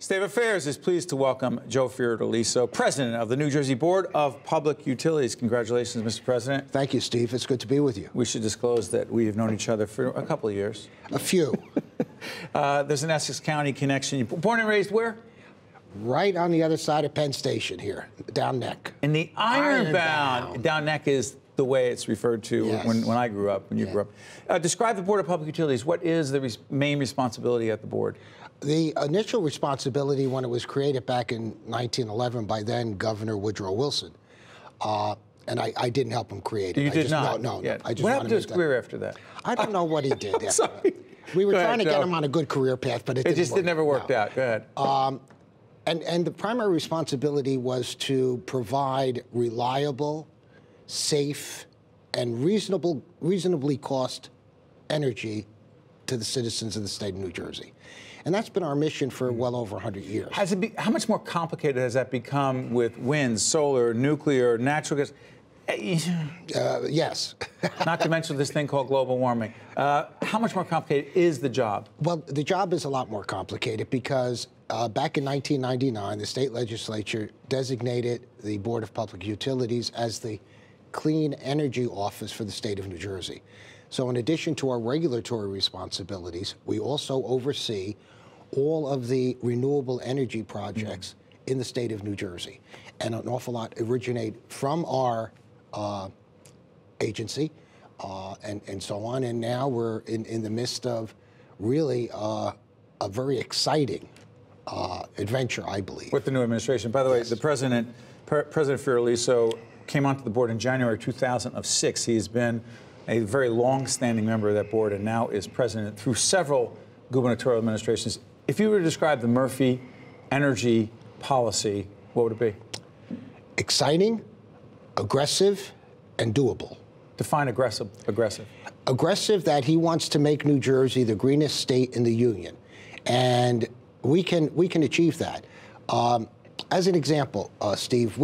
State of Affairs is pleased to welcome Joe Fiordaliso, President of the New Jersey Board of Public Utilities. Congratulations, Mr. President. Thank you, Steve. It's good to be with you. We should disclose that we have known each other for a couple of years. A few. There's an Essex County connection. You're born and raised where? Right on the other side of Penn Station here, down Neck. In the Ironbound. Down Neck is the way it's referred to when I grew up, when you grew up. Describe the Board of Public Utilities. What is the main responsibility at the board? The initial responsibility when it was created back in 1911 by then Governor Woodrow Wilson, and I didn't help him create it. You did not? No. I just what happened to his career after that? I don't know what he did after Sorry. that. We were trying to Joe. get him on a good career path, but it just never worked out. Go ahead. And the primary responsibility was to provide reliable, safe, and reasonably cost energy to the citizens of the state of New Jersey. And that's been our mission for well over 100 years. How much more complicated has that become with wind, solar, nuclear, natural gas? Yes. Not to mention this thing called global warming. How much more complicated is the job? Well, the job is a lot more complicated because back in 1999, the state legislature designated the Board of Public Utilities as the Clean Energy Office for the state of New Jersey. So in addition to our regulatory responsibilities, we also oversee all of the renewable energy projects in the state of New Jersey. And an awful lot originate from our agency and so on. And now we're in the midst of really a very exciting adventure, I believe. With the new administration. By the way, the President Fiordaliso came onto the board in January 2006. He's been a very long-standing member of that board and now is president through several gubernatorial administrations. If you were to describe the Murphy energy policy, what would it be? Exciting, aggressive, and doable. Define aggressive. Aggressive that he wants to make New Jersey the greenest state in the union. And we can achieve that. As an example, Steve,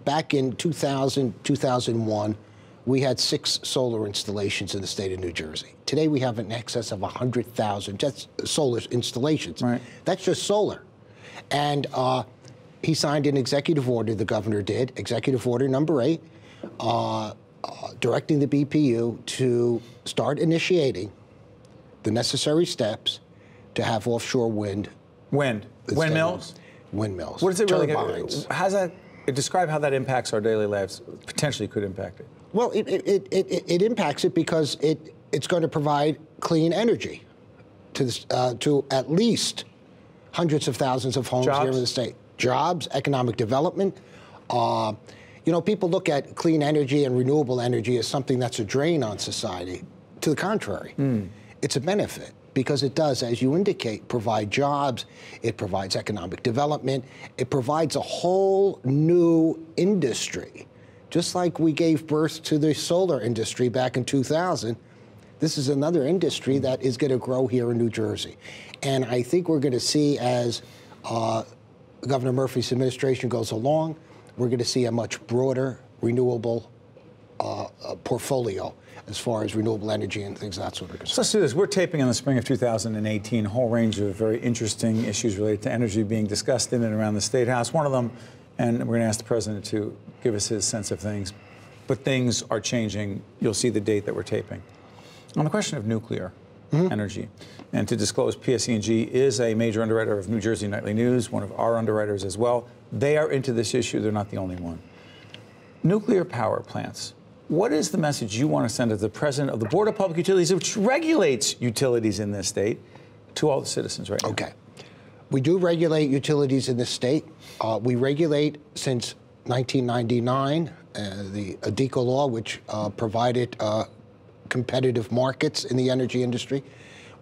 back in 2001, we had 6 solar installations in the state of New Jersey. Today we have in excess of 100,000 just solar installations. Right. That's just solar. And he signed an executive order, the governor did, executive order number 8, directing the BPU to start initiating the necessary steps to have offshore wind. Windmills? Windmills. What does it really turbines. How's that? Describe how that impacts our daily lives, potentially could impact it. Well, it impacts it because it's going to provide clean energy to at least hundreds of thousands of homes here in the state. Jobs, economic development. You know, people look at clean energy and renewable energy as something that's a drain on society. To the contrary, it's a benefit because it does, as you indicate, provide jobs. It provides economic development. It provides a whole new industry. Just like we gave birth to the solar industry back in 2000, this is another industry that is going to grow here in New Jersey. And I think we're going to see as Governor Murphy's administration goes along, we're going to see a much broader renewable portfolio as far as renewable energy and things of that sort of concern. So let's do this. We're taping in the spring of 2018, a whole range of very interesting issues related to energy being discussed in and around the State House. One of them, and we're going to ask the President to give us his sense of things, but things are changing. You'll see the date that we're taping. On the question of nuclear energy, and to disclose, PSE&G is a major underwriter of New Jersey Nightly News, one of our underwriters as well. They are into this issue. They're not the only one. Nuclear power plants. What is the message you want to send as the President of the Board of Public Utilities, which regulates utilities in this state, to all the citizens right now? Okay. We do regulate utilities in this state. We regulate since 1999, the ADECO law, which provided competitive markets in the energy industry.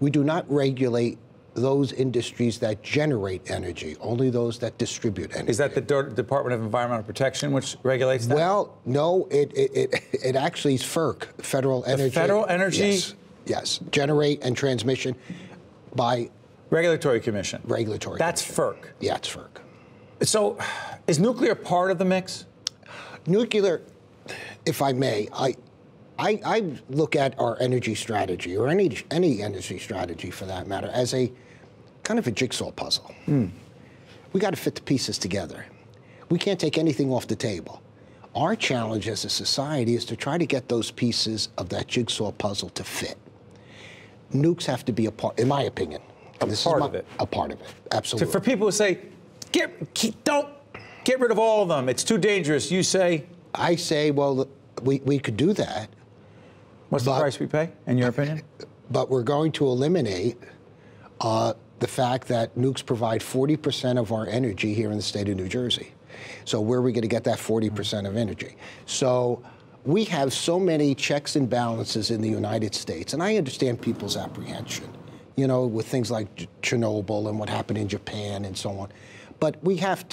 We do not regulate those industries that generate energy, only those that distribute energy. Is that the Department of Environmental Protection which regulates that? Well, no, it actually is FERC, Federal Energy. Federal Energy? Yes, generate and transmission by... Regulatory Commission. Regulatory That's Commission. FERC. Yeah, it's FERC. So is nuclear part of the mix? Nuclear, if I may, I look at our energy strategy, or any energy strategy for that matter, as a kind of a jigsaw puzzle. we got to fit the pieces together. We can't take anything off the table. Our challenge as a society is to try to get those pieces of that jigsaw puzzle to fit. Nukes have to be a part, in my opinion. A part of it, absolutely. For people who say, don't get rid of all of them, it's too dangerous, you say? I say, well, we could do that. What's the price we pay, in your opinion? But we're going to eliminate the fact that nukes provide 40% of our energy here in the state of New Jersey. So where are we going to get that 40% of energy? So we have so many checks and balances in the United States, and I understand people's apprehension, you know, with things like Chernobyl and what happened in Japan and so on. But we have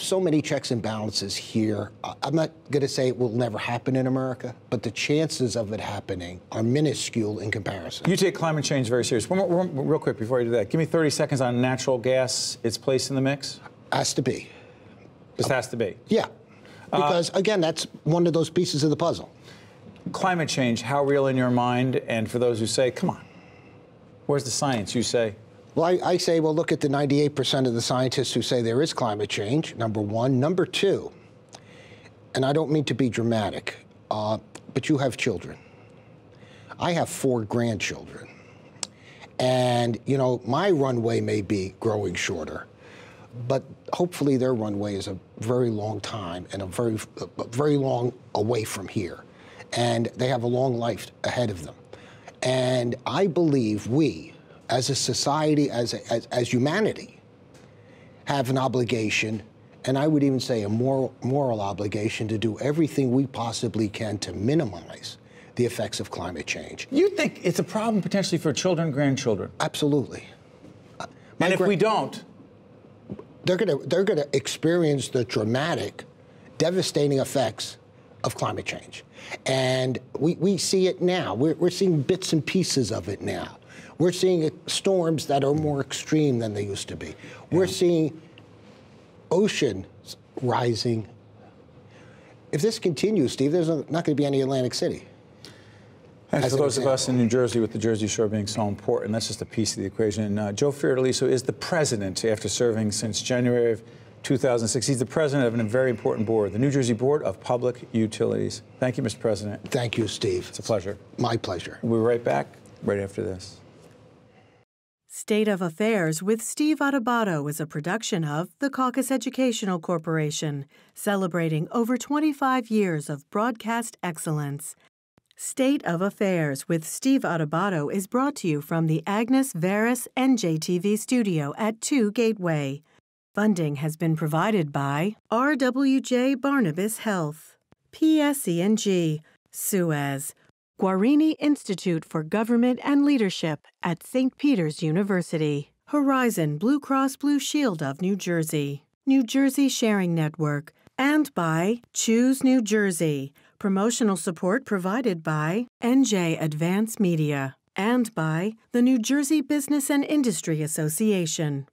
so many checks and balances here. I'm not going to say it will never happen in America, but the chances of it happening are minuscule in comparison. You take climate change very serious. Real quick before you do that, give me 30 seconds on natural gas, its place in the mix. Has to be. This has to be. Yeah, because again, that's one of those pieces of the puzzle. Climate change, how real in your mind? And for those who say, come on, where's the science? You say? Well, I say, well, look at the 98% of the scientists who say there is climate change, number one. Number two, and I don't mean to be dramatic, but you have children. I have 4 grandchildren. And, you know, my runway may be growing shorter, but hopefully their runway is a very long time and a very long away from here. And they have a long life ahead of them. And I believe we, as a society, as humanity, have an obligation, and I would even say a moral obligation, to do everything we possibly can to minimize the effects of climate change. You think it's a problem potentially for children, grandchildren? Absolutely. And if we don't? They're gonna experience the dramatic, devastating effects of climate change. And we see it now. We're seeing bits and pieces of it now. We're seeing storms that are more extreme than they used to be. Yeah. We're seeing oceans rising. If this continues, Steve, there's not going to be any Atlantic City. And for those of us in New Jersey, with the Jersey Shore being so important, that's just a piece of the equation. Joe Fiordaliso is the president after serving since January of 2006. He's the president of a very important board, the New Jersey Board of Public Utilities. Thank you, Mr. President. Thank you, Steve. It's a pleasure. My pleasure. We'll be right back right after this. State of Affairs with Steve Adubato is a production of the Caucus Educational Corporation, celebrating over 25 years of broadcast excellence. State of Affairs with Steve Adubato is brought to you from the Agnes Veris NJTV studio at 2 Gateway. Funding has been provided by RWJ Barnabas Health, PSE&G, Suez, Guarini Institute for Government and Leadership at St. Peter's University, Horizon Blue Cross Blue Shield of New Jersey, New Jersey Sharing Network, and by Choose New Jersey. Promotional support provided by NJ Advance Media and by the New Jersey Business and Industry Association.